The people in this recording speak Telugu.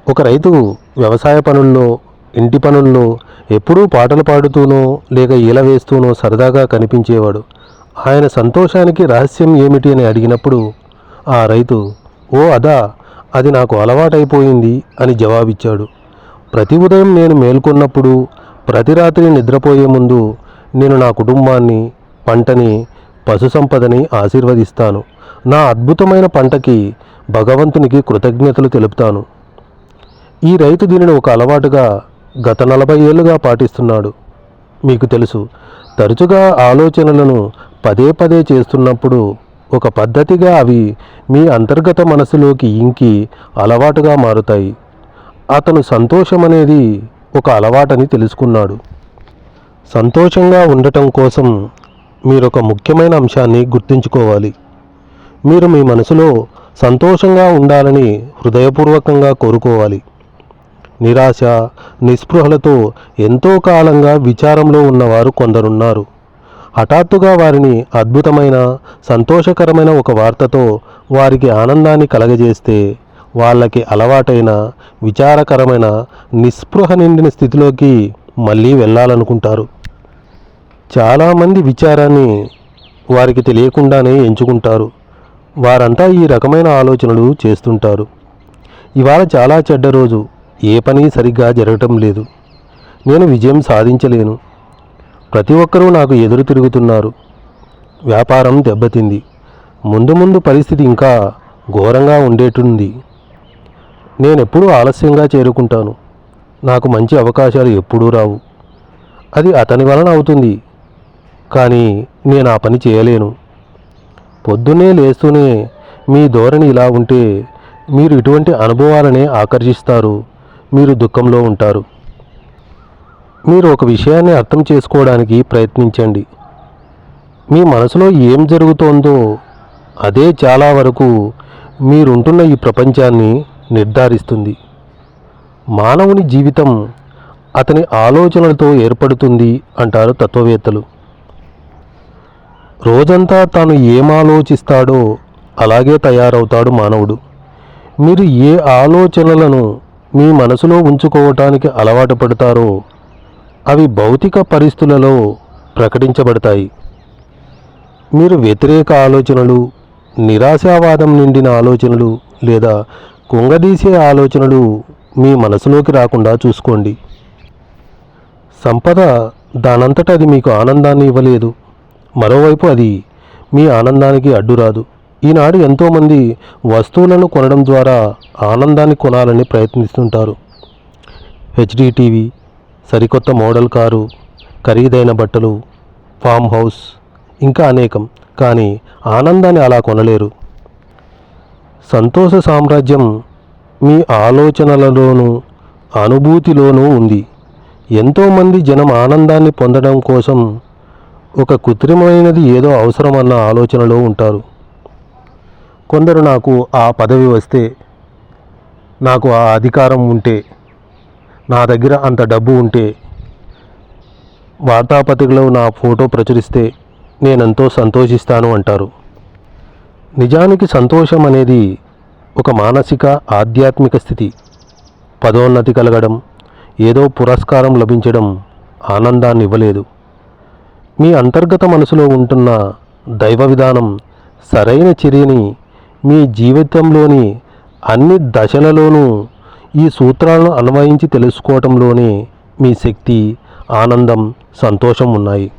ఒక రైతు వ్యవసాయ పనుల్లో, ఇంటి పనుల్లో ఎప్పుడూ పాటలు పాడుతూనో లేక ఈల వేస్తూనో సరదాగా కనిపించేవాడు. ఆయన సంతోషానికి రహస్యం ఏమిటి అని అడిగినప్పుడు ఆ రైతు, "ఓ అదా, అది నాకు అలవాటైపోయింది" అని జవాబిచ్చాడు. "ప్రతి ఉదయం నేను మేల్కొన్నప్పుడు, ప్రతి రాత్రి నిద్రపోయే ముందు నేను నా కుటుంబాన్ని, పంటని, పశు సంపదని ఆశీర్వదిస్తాను. నా అద్భుతమైన పంటకి భగవంతునికి కృతజ్ఞతలు తెలుపుతాను." ఈ రైతు దీనిని ఒక అలవాటుగా గత 40 ఏళ్లుగా పాటిస్తున్నాడు. మీకు తెలుసు, తరచుగా ఆలోచనలను పదే పదే చేస్తున్నప్పుడు ఒక పద్ధతిగా అవి మీ అంతర్గత మనసులోకి ఇంకి అలవాటుగా మారుతాయి. అతను సంతోషం అనేది ఒక అలవాటని తెలుసుకున్నాడు. సంతోషంగా ఉండటం కోసం మీరొక ముఖ్యమైన అంశాన్ని గుర్తుంచుకోవాలి. మీరు మీ మనసులో సంతోషంగా ఉండాలని హృదయపూర్వకంగా కోరుకోవాలి. నిరాశ, నిస్పృహలతో ఎంతో కాలంగా విచారంలో ఉన్నవారు కొందరున్నారు. హఠాత్తుగా వారిని అద్భుతమైన, సంతోషకరమైన ఒక వార్తతో వారికి ఆనందాన్ని కలగజేస్తే వాళ్ళకి అలవాటైన, విచారకరమైన, నిస్పృహ నిండిన స్థితిలోకి మళ్ళీ వెళ్ళాలనుకుంటారు. చాలామంది విచారాన్ని వారికి తెలియకుండానే ఎంచుకుంటారు. వారంతా ఈ రకమైన ఆలోచనలు చేస్తుంటారు. ఇవాళ చాలా చెడ్డ రోజు, ఏ పని సరిగ్గా జరగటం లేదు, నేను విజయం సాధించలేను, ప్రతి ఒక్కరూ నాకు ఎదురు తిరుగుతున్నారు, వ్యాపారం దెబ్బతింది, ముందు ముందు పరిస్థితి ఇంకా ఘోరంగా ఉండేటుంది, నేనెప్పుడూ ఆలస్యంగా చేరుకుంటాను, నాకు మంచి అవకాశాలు ఎప్పుడూ రావు, అది అతని వలన అవుతుంది, కానీ నేను ఆ పని చేయలేను. పొద్దున్నే లేస్తూనే మీ ధోరణి ఇలా ఉంటే మీరు ఇటువంటి అనుభవాలనే ఆకర్షిస్తారు. మీరు దుఃఖంలో ఉంటారు. మీరు ఒక విషయాన్ని అర్థం చేసుకోవడానికి ప్రయత్నించండి. మీ మనసులో ఏం జరుగుతోందో అదే చాలా వరకు మీరుంటున్న ఈ ప్రపంచాన్ని నిర్ధారిస్తుంది. మానవుని జీవితం అతని ఆలోచనలతో ఏర్పడుతుంది అంటారు తత్వవేత్తలు. రోజంతా తాను ఏం ఆలోచిస్తాడో అలాగే తయారవుతాడు మానవుడు. మీరు ఏ ఆలోచనలను మీ మనసులో ఉంచుకోవటానికి అలవాటు పడతారో అవి భౌతిక పరిస్థితులలో ప్రకటించబడతాయి. మీరు వ్యతిరేక ఆలోచనలు, నిరాశావాదం నిండిన ఆలోచనలు లేదా కుంగదీసే ఆలోచనలు మీ మనసులోకి రాకుండా చూసుకోండి. సంపద దానంతట అది మీకు ఆనందాన్ని ఇవ్వలేదు. మరోవైపు అది మీ ఆనందానికి అడ్డురాదు. ఈనాడు ఎంతోమంది వస్తువులను కొనడం ద్వారా ఆనందాన్ని కొనాలని ప్రయత్నిస్తుంటారు. హెచ్డి టీవీ, సరికొత్త మోడల్ కారు, ఖరీదైన బట్టలు, ఫామ్ హౌస్, ఇంకా అనేకం. కానీ ఆనందాన్ని అలా కొనలేరు. సంతోష సామ్రాజ్యం మీ ఆలోచనలలోనూ అనుభూతిలోనూ ఉంది. ఎంతోమంది జనం ఆనందాన్ని పొందడం కోసం ఒక కృత్రిమైనది ఏదో అవసరమన్న ఆలోచనలో ఉంటారు. కొందరు నాకు ఆ పదవి వస్తే, నాకు ఆ అధికారం ఉంటే, నా దగ్గర అంత డబ్బు ఉంటే, వార్తాపత్రికలో నా ఫోటో ప్రచురిస్తే నేనెంతో సంతోషిస్తాను అంటారు. నిజానికి సంతోషం అనేది ఒక మానసిక, ఆధ్యాత్మిక స్థితి. పదోన్నతి కలగడం, ఏదో పురస్కారం లభించడం ఆనందాన్ని ఇవ్వలేదు. మీ అంతర్గత మనసులో ఉంటున్న దైవ విధానం సరైన చర్యని మీ జీవితంలోని అన్ని దశలలోనూ ఈ సూత్రాలను అన్వయించి తెలుసుకోవటంలోనే మీ శక్తి, ఆనందం, సంతోషం ఉన్నాయి.